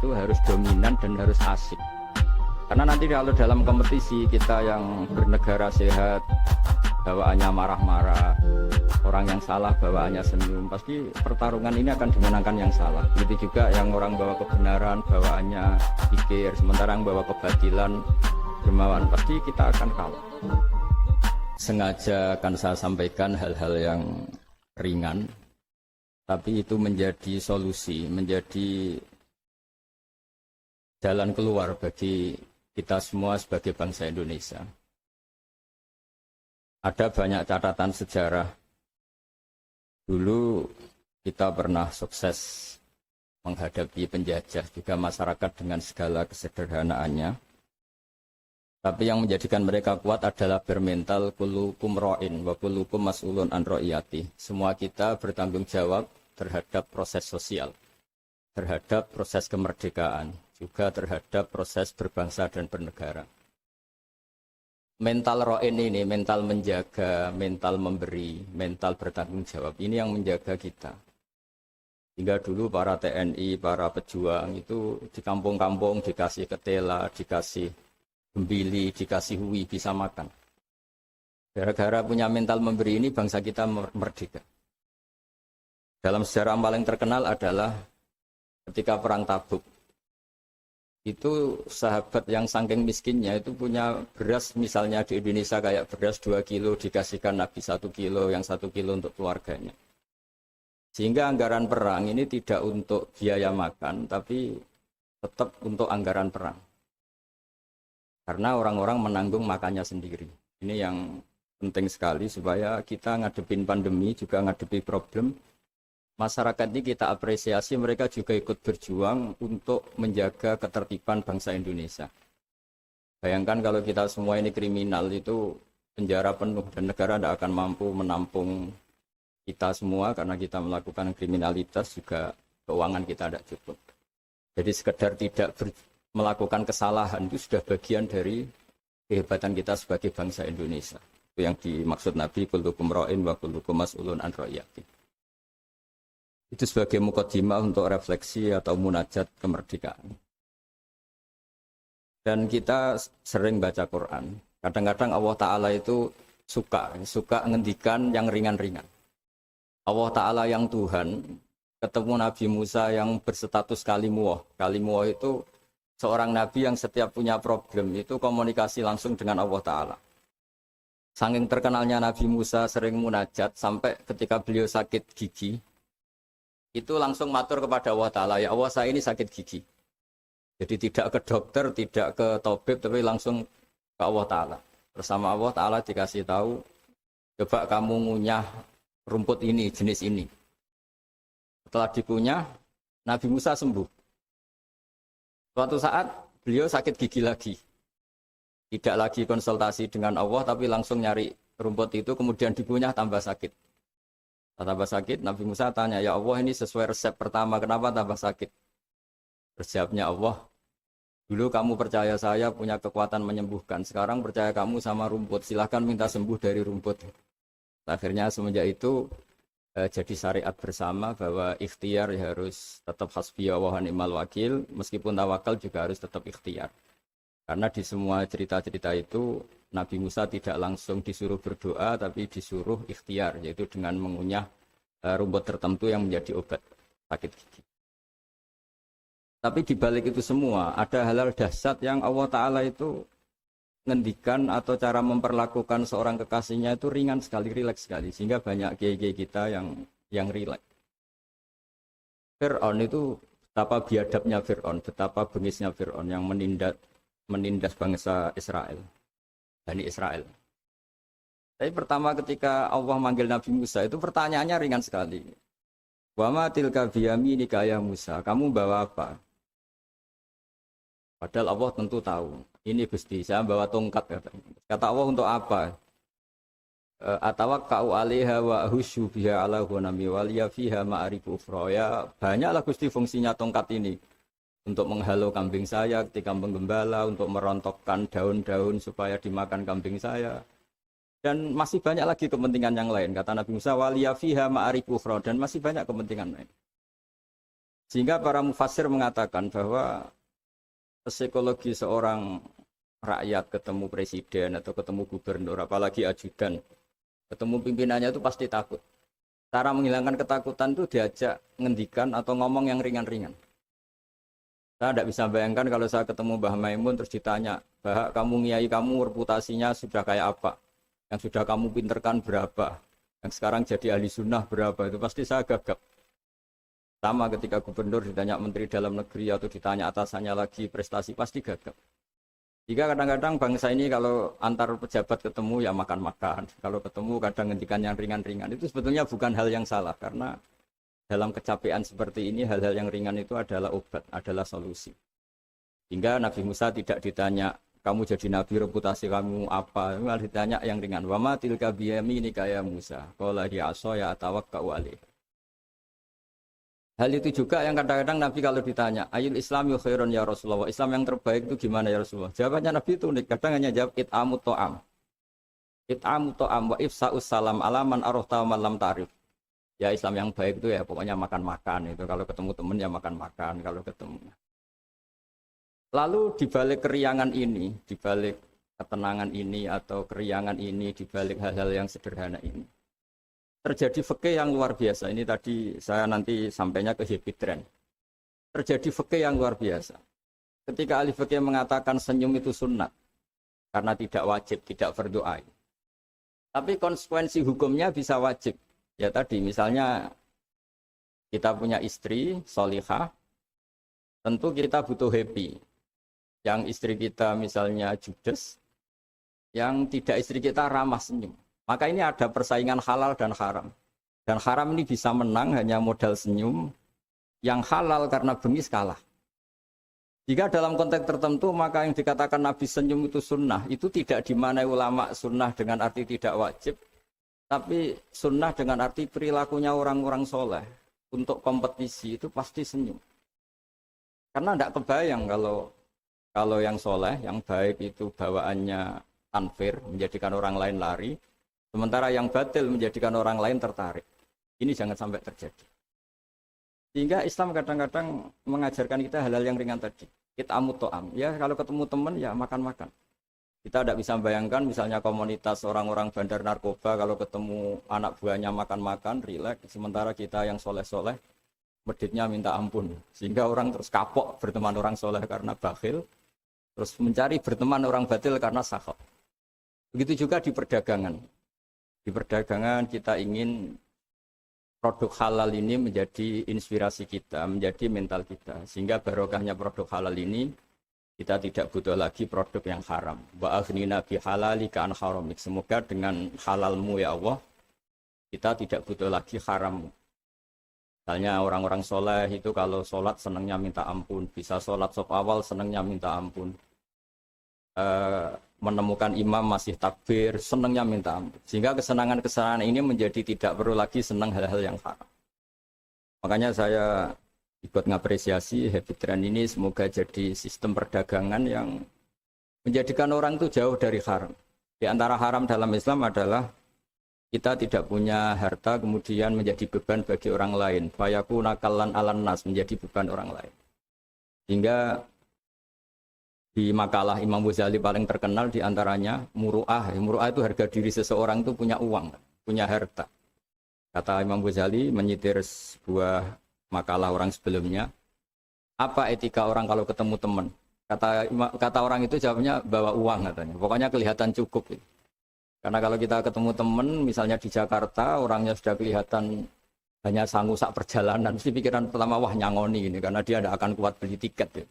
itu harus dominan dan harus asik. Karena nanti kalau dalam kompetisi kita yang bernegara sehat, bawaannya marah-marah, orang yang salah bawaannya senyum, pasti pertarungan ini akan dimenangkan yang salah. Begitu juga yang orang bawa kebenaran, bawaannya pikir, sementara yang bawa kebatilan, dermawan, pasti kita akan kalah. Sengaja akan saya sampaikan hal-hal yang ringan, tapi itu menjadi solusi, menjadi jalan keluar bagi kita semua sebagai bangsa Indonesia. Ada banyak catatan sejarah. Dulu kita pernah sukses menghadapi penjajah, juga masyarakat dengan segala kesederhanaannya. Tapi yang menjadikan mereka kuat adalah bermental kullukum ra'in wa kullukum mas'ulun an ra'iyati. Semua kita bertanggung jawab terhadap proses sosial, terhadap proses kemerdekaan, juga terhadap proses berbangsa dan bernegara. Mental ra'in ini, mental menjaga, mental memberi, mental bertanggung jawab, ini yang menjaga kita. Hingga dulu para TNI, para pejuang itu di kampung-kampung dikasih ketela, dikasih gembili, dikasih hui, bisa makan. Gara-gara punya mental memberi ini bangsa kita merdeka. Dalam sejarah paling terkenal adalah ketika perang Tabuk. Itu sahabat yang saking miskinnya itu punya beras, misalnya di Indonesia kayak beras 2 kilo dikasihkan Nabi 1 kilo, yang 1 kilo untuk keluarganya. Sehingga anggaran perang ini tidak untuk biaya makan, tapi tetap untuk anggaran perang. Karena orang-orang menanggung makannya sendiri. Ini yang penting sekali supaya kita ngadepin pandemi, juga ngadepi problem. Masyarakat ini kita apresiasi, mereka juga ikut berjuang untuk menjaga ketertiban bangsa Indonesia. Bayangkan kalau kita semua ini kriminal, itu penjara penuh dan negara tidak akan mampu menampung kita semua karena kita melakukan kriminalitas, juga keuangan kita tidak cukup. Jadi sekedar tidak melakukan kesalahan itu sudah bagian dari kehebatan kita sebagai bangsa Indonesia. Itu yang dimaksud Nabi, kullukum ra'in wa kullukum mas'ulun an ra'iyati. Itu sebagai mukadimah untuk refleksi atau munajat kemerdekaan. Dan kita sering baca Quran. Kadang-kadang Allah Ta'ala itu suka ngendikan yang ringan-ringan. Allah Ta'ala yang Tuhan ketemu Nabi Musa yang berstatus kalimuwah. Kalimuwah itu seorang Nabi yang setiap punya problem itu komunikasi langsung dengan Allah Ta'ala. Saking terkenalnya Nabi Musa sering munajat sampai ketika beliau sakit gigi, itu langsung matur kepada Allah Ta'ala, ya Allah saya ini sakit gigi. Jadi tidak ke dokter, tidak ke tabib, tapi langsung ke Allah Ta'ala. Bersama Allah Ta'ala dikasih tahu, coba kamu ngunyah rumput ini, jenis ini. Setelah dikunyah, Nabi Musa sembuh. Suatu saat beliau sakit gigi lagi. Tidak lagi konsultasi dengan Allah, tapi langsung nyari rumput itu, kemudian dikunyah tambah sakit. Tambah sakit, Nabi Musa tanya, ya Allah ini sesuai resep pertama, kenapa tambah sakit? Resepnya Allah, dulu kamu percaya saya punya kekuatan menyembuhkan, sekarang percaya kamu sama rumput, silahkan minta sembuh dari rumput. Akhirnya semenjak itu jadi syariat bersama bahwa ikhtiar harus tetap hasbiyallah wa ni'mal wakil, meskipun tawakal juga harus tetap ikhtiar. Karena di semua cerita-cerita itu Nabi Musa tidak langsung disuruh berdoa, tapi disuruh ikhtiar, yaitu dengan mengunyah rumput tertentu yang menjadi obat sakit gigi. Tapi di balik itu semua ada hal-hal dahsyat yang Allah Ta'ala itu ngendikan atau cara memperlakukan seorang kekasihnya itu ringan sekali, rileks sekali, sehingga banyak kiai-kiai kita yang rileks. Fir'aun itu betapa biadabnya Fir'aun, betapa bengisnya Fir'aun yang menindas bangsa Israel, Bani Israel. Tapi pertama ketika Allah manggil Nabi Musa itu pertanyaannya ringan sekali. Wa ma tilka biyaminika ya Musa, kamu bawa apa? Padahal Allah tentu tahu. Ini Gusti, saya bawa tongkat. Kata Allah, untuk apa? Atawakka'u 'alaiha wa ahusyu biha 'ala ghanami wa liya fiha ma'arifu ukhra. Ya, banyaklah Gusti fungsinya tongkat ini. Untuk menghalau kambing saya ketika menggembala, untuk merontokkan daun-daun supaya dimakan kambing saya. Dan masih banyak lagi kepentingan yang lain. Kata Nabi Musa, wa liya fiha ma'arifu ukhra, dan masih banyak kepentingan lain. Sehingga para mufassir mengatakan bahwa psikologi seorang rakyat ketemu presiden atau ketemu gubernur, apalagi ajudan, ketemu pimpinannya itu pasti takut. Cara menghilangkan ketakutan itu diajak ngendikan atau ngomong yang ringan-ringan. Saya tidak bisa bayangkan kalau saya ketemu Mbah Maimun terus ditanya, Bah, kamu ngiyai kamu reputasinya sudah kayak apa? Yang sudah kamu pinterkan berapa? Yang sekarang jadi ahli sunnah berapa? Itu pasti saya gagap. Sama ketika gubernur ditanya menteri dalam negeri atau ditanya atasannya lagi prestasi, pasti gagap. Jika kadang-kadang bangsa ini kalau antar pejabat ketemu ya makan-makan. Kalau ketemu kadang ngendikan yang ringan-ringan. Itu sebetulnya bukan hal yang salah karena dalam kecapean seperti ini, hal-hal yang ringan itu adalah obat, adalah solusi. Hingga Nabi Musa tidak ditanya, kamu jadi nabi reputasi kamu apa? Malah ditanya yang ringan. Wa ma tilka biyaminika ya Musa. Qala hi asaya atawakkau alaih. Hal itu juga yang kadang-kadang Nabi kalau ditanya, ayul islami khairun ya Rasulullah. Islam yang terbaik itu gimana ya Rasulullah? Jawabannya Nabi itu unik. Kadang hanya jawab it'amut to'am. It'amut to'am wa ifsa'us salam alaman arofta malam ta'rif. Ya Islam yang baik itu ya pokoknya makan-makan itu, kalau ketemu teman ya makan-makan kalau ketemu. Lalu dibalik keriangan ini, dibalik ketenangan ini atau keriangan ini, dibalik hal-hal yang sederhana ini, terjadi fikih yang luar biasa. Ini tadi saya nanti sampainya ke happy trend. Terjadi fikih yang luar biasa. Ketika ahli fikih mengatakan senyum itu sunat karena tidak wajib, tidak fardhu ain. Tapi konsekuensi hukumnya bisa wajib. Ya tadi misalnya kita punya istri solihah, tentu kita butuh happy. Yang istri kita misalnya judes, yang tidak istri kita ramah senyum. Maka ini ada persaingan halal dan haram. Dan haram ini bisa menang hanya modal senyum, yang halal karena bengis kalah. Jika dalam konteks tertentu maka yang dikatakan Nabi senyum itu sunnah, itu tidak dimanai ulama sunnah dengan arti tidak wajib. Tapi sunnah dengan arti perilakunya orang-orang soleh untuk kompetisi itu pasti senyum. Karena tidak kebayang kalau yang soleh, yang baik itu bawaannya tanfir, menjadikan orang lain lari, sementara yang batil menjadikan orang lain tertarik. Ini jangan sampai terjadi. Sehingga Islam kadang-kadang mengajarkan kita hal-hal yang ringan tadi. It'amut to'am. Ya kalau ketemu teman ya makan-makan. Kita tidak bisa bayangkan misalnya komunitas orang-orang bandar narkoba kalau ketemu anak buahnya makan-makan, rileks. Sementara kita yang soleh-soleh, meditnya minta ampun. Sehingga orang terus kapok berteman orang soleh karena bakhil. Terus mencari berteman orang batil karena sakhab. Begitu juga di perdagangan. Di perdagangan kita ingin produk halal ini menjadi inspirasi kita, menjadi mental kita. Sehingga barokahnya produk halal ini, kita tidak butuh lagi produk yang haram. Wa aghnina bi halalika an haramik. Semoga dengan halalmu ya Allah, kita tidak butuh lagi haram. Misalnya orang-orang soleh itu kalau sholat senangnya minta ampun. Bisa sholat saf awal senangnya minta ampun. Menemukan imam masih takbir, senangnya minta ampun. Sehingga kesenangan-kesenangan ini menjadi tidak perlu lagi senang hal-hal yang haram. Makanya saya ikut ngapresiasi happy trend ini, semoga jadi sistem perdagangan yang menjadikan orang itu jauh dari haram. Di antara haram dalam Islam adalah kita tidak punya harta kemudian menjadi beban bagi orang lain. Fayaku nakalan alan nas, menjadi beban orang lain. Hingga di makalah Imam Ghazali paling terkenal di antaranya muru'ah. Muru'ah itu harga diri seseorang itu punya uang, punya harta. Kata Imam Ghazali menyitir sebuah makalah orang sebelumnya, apa etika orang kalau ketemu teman? Kata orang itu jawabnya bawa uang katanya. Pokoknya kelihatan cukup. Gitu. Karena kalau kita ketemu teman, misalnya di Jakarta, orangnya sudah kelihatan hanya sanggup sak perjalanan, mesti pikiran pertama wah nyangoni ini, karena dia tidak akan kuat beli tiket. Gitu.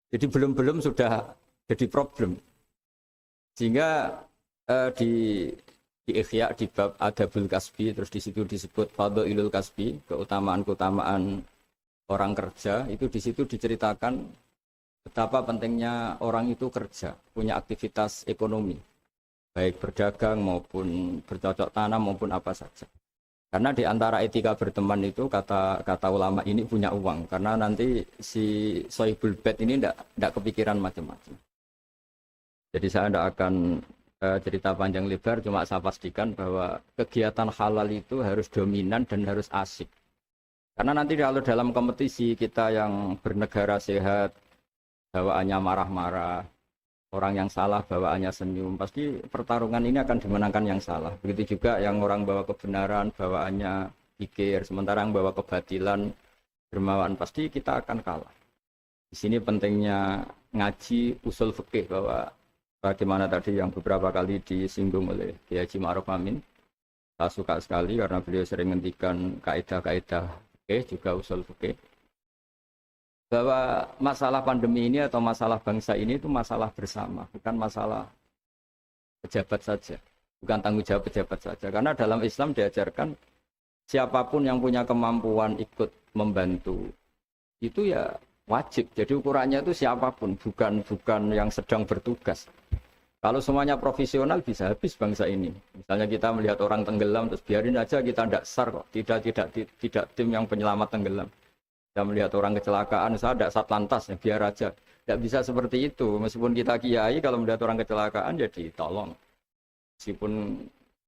Jadi belum sudah jadi problem. Sehingga di Ikhya di bab Adabul Kasbi, terus di situ disebut Fadhailul Kasbi, keutamaan-keutamaan orang kerja, itu di situ diceritakan betapa pentingnya orang itu kerja, punya aktivitas ekonomi, baik berdagang maupun bercocok tanam maupun apa saja. Karena di antara etika berteman itu kata ulama ini punya uang, karena nanti si Sohibul Bait ini tidak kepikiran macam-macam. Jadi saya tidak akan cerita panjang lebar, cuma saya pastikan bahwa kegiatan halal itu harus dominan dan harus asik. Karena nanti kalau dalam kompetisi kita yang bernegara sehat, bawaannya marah-marah, orang yang salah bawaannya senyum, pasti pertarungan ini akan dimenangkan yang salah. Begitu juga yang orang bawa kebenaran, bawaannya pikir, sementara yang bawa kebatilan, dermawan, pasti kita akan kalah. Di sini pentingnya ngaji usul fikih, bahwa bagaimana tadi yang beberapa kali disinggung oleh Kiai Haji Ma'ruf Amin. Saya suka sekali karena beliau sering menghentikan kaidah-kaidah fikih, juga usul fikih. Bahwa masalah pandemi ini atau masalah bangsa ini itu masalah bersama, bukan masalah pejabat saja, bukan tanggung jawab pejabat saja. Karena dalam Islam diajarkan siapapun yang punya kemampuan ikut membantu itu ya wajib. Jadi ukurannya itu siapapun, bukan yang sedang bertugas. Kalau semuanya profesional bisa habis bangsa ini. Misalnya kita melihat orang tenggelam terus biarin aja, kita tidak SAR kok, tidak tim yang penyelamat tenggelam. Kita melihat orang kecelakaan, saya tidak satlantas, ya biar aja. Tidak bisa seperti itu. Meskipun kita kiai, kalau melihat orang kecelakaan ya ditolong. Meskipun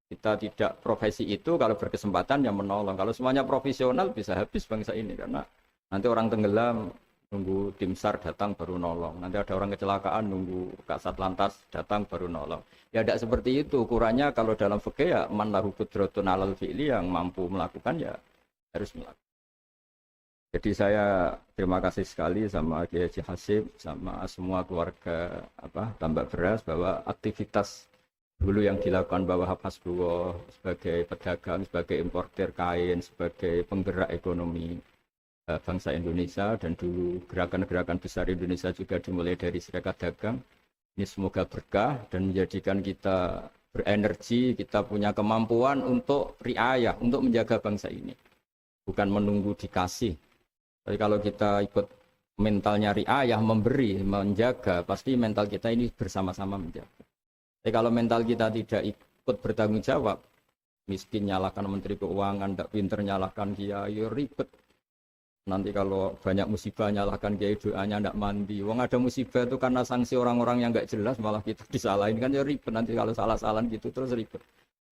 kita tidak profesi itu, kalau berkesempatan ya menolong. Kalau semuanya profesional bisa habis bangsa ini, karena nanti orang tenggelam nunggu tim SAR datang baru nolong. Nanti ada orang kecelakaan nunggu Kasat Lantas datang baru nolong. Ya tidak seperti itu. Ukurannya kalau dalam fikih ya man lahu qudratun 'alal fi'li, yang mampu melakukan ya harus melakukan. Jadi saya terima kasih sekali sama Kiai Haji Hasib, sama semua keluarga Tambak Beras, bahwa aktivitas dulu yang dilakukan bahwa Hasbullah sebagai pedagang, sebagai importer kain, sebagai penggerak ekonomi bangsa Indonesia, dan dulu gerakan-gerakan besar Indonesia juga dimulai dari Serikat Dagang. Ini semoga berkah dan menjadikan kita berenergi, kita punya kemampuan untuk riayah, untuk menjaga bangsa ini. Bukan menunggu dikasih. Tapi kalau kita ikut mentalnya riayah, memberi, menjaga, pasti mental kita ini bersama-sama menjaga. Tapi kalau mental kita tidak ikut bertanggung jawab, miskin nyalakan Menteri Keuangan, tidak pinter nyalakan kiai, ribet. Nanti kalau banyak musibah nyalahkan kiai, doanya tidak mandi. Wong ada musibah itu karena sanksi orang-orang yang nggak jelas, malah kita disalahin, kan ya ribet. Nanti kalau salah-salahan gitu terus ribet.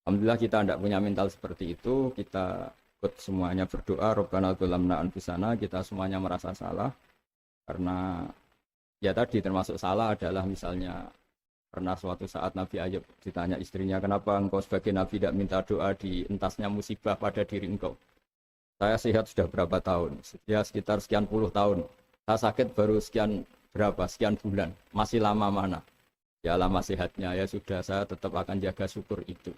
Alhamdulillah kita tidak punya mental seperti itu. Kita ikut semuanya berdoa, Rabbana dzalamna anfusana, kita semuanya merasa salah. Karena ya tadi termasuk salah adalah misalnya pernah suatu saat Nabi Ayub ditanya istrinya, kenapa engkau sebagai Nabi tidak minta doa di entasnya musibah pada diri engkau? Saya sehat sudah berapa tahun? Ya sekitar sekian puluh tahun. Saya sakit baru sekian bulan. Masih lama mana? Ya lama sehatnya, ya sudah, saya tetap akan jaga syukur itu.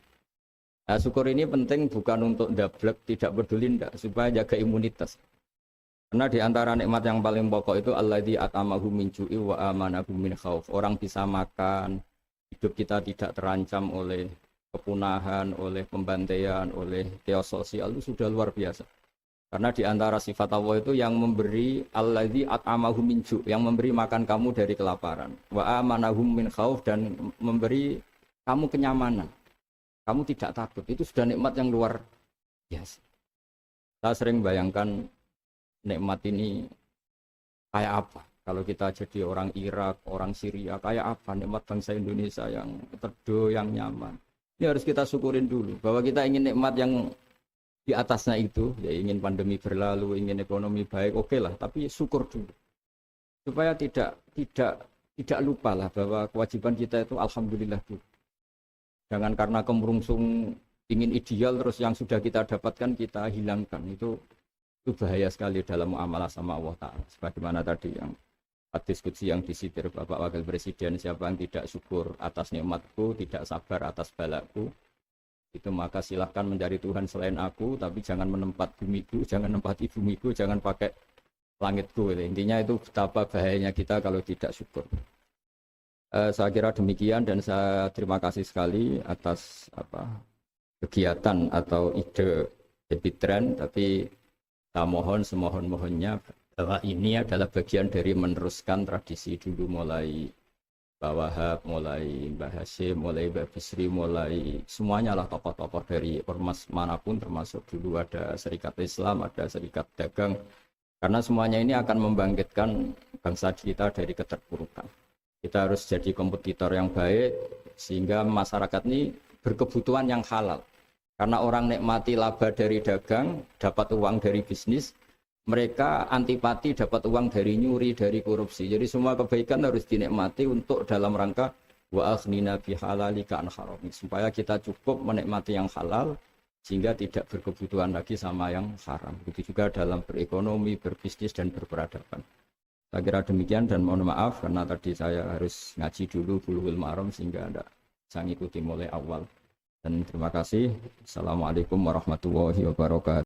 Nah, syukur ini penting bukan untuk dablek, tidak peduli, enggak, supaya jaga imunitas. Karena di antara nikmat yang paling pokok itu alladzi at'amahu min ju'i wa amanahu min khauf. Orang bisa makan, hidup kita tidak terancam oleh kepunahan, oleh pembantaian, oleh chaos sosial, itu sudah luar biasa. Karena di antara sifat Allah itu yang memberi alladzi at'amahu min ju', yang memberi makan kamu dari kelaparan, wa amanahum min khauf, dan memberi kamu kenyamanan. Kamu tidak takut. Itu sudah nikmat yang luar biasa. Saya sering bayangkan nikmat ini kayak apa kalau kita jadi orang Irak, orang Syria, kayak apa nikmat bangsa Indonesia yang teduh, yang nyaman. Ini harus kita syukurin dulu, bahwa kita ingin nikmat yang di atasnya itu, ya ingin pandemi berlalu, ingin ekonomi baik, oke lah, tapi syukur dulu. Supaya tidak lupa lah bahwa kewajiban kita itu alhamdulillah dulu. Jangan karena kemerungsung ingin ideal terus yang sudah kita dapatkan kita hilangkan. Itu bahaya sekali dalam muamalah sama Allah Ta'ala. Sebagaimana tadi yang hadis qudsi yang disitir Bapak Wakil Presiden, siapa yang tidak syukur atas nikmatku, tidak sabar atas balaku, itu maka silahkan mencari Tuhan selain aku, tapi jangan menempat bumiku, jangan menempati bumiku, jangan pakai langitku. Intinya itu betapa bahayanya kita kalau tidak syukur. Saya kira demikian, dan saya terima kasih sekali atas kegiatan atau ide Epitren, tapi saya mohon semohon-mohonnya bahwa ini adalah bagian dari meneruskan tradisi dulu, mulai Pak Wahab, mulai Mbah Hashim, mulai Mbah Bisri, mulai semuanya lah tokoh-tokoh dari ormas manapun, termasuk dulu ada Serikat Islam, ada Serikat Dagang, karena semuanya ini akan membangkitkan bangsa kita dari keterpurukan. Kita harus jadi kompetitor yang baik sehingga masyarakat ini berkebutuhan yang halal. Karena orang nikmati laba dari dagang, dapat uang dari bisnis, mereka antipati dapat uang dari nyuri, dari korupsi. Jadi semua kebaikan harus dinikmati untuk dalam rangka wa aghnina bi halalika an haramik, supaya kita cukup menikmati yang halal sehingga tidak berkebutuhan lagi sama yang haram. Begitu juga dalam berekonomi, berbisnis dan berperadaban. Saya kira demikian dan mohon maaf karena tadi saya harus ngaji dulu Bulughul Maram sehingga tidak saya ngikuti mulai awal. Dan terima kasih. Assalamualaikum warahmatullahi wabarakatuh.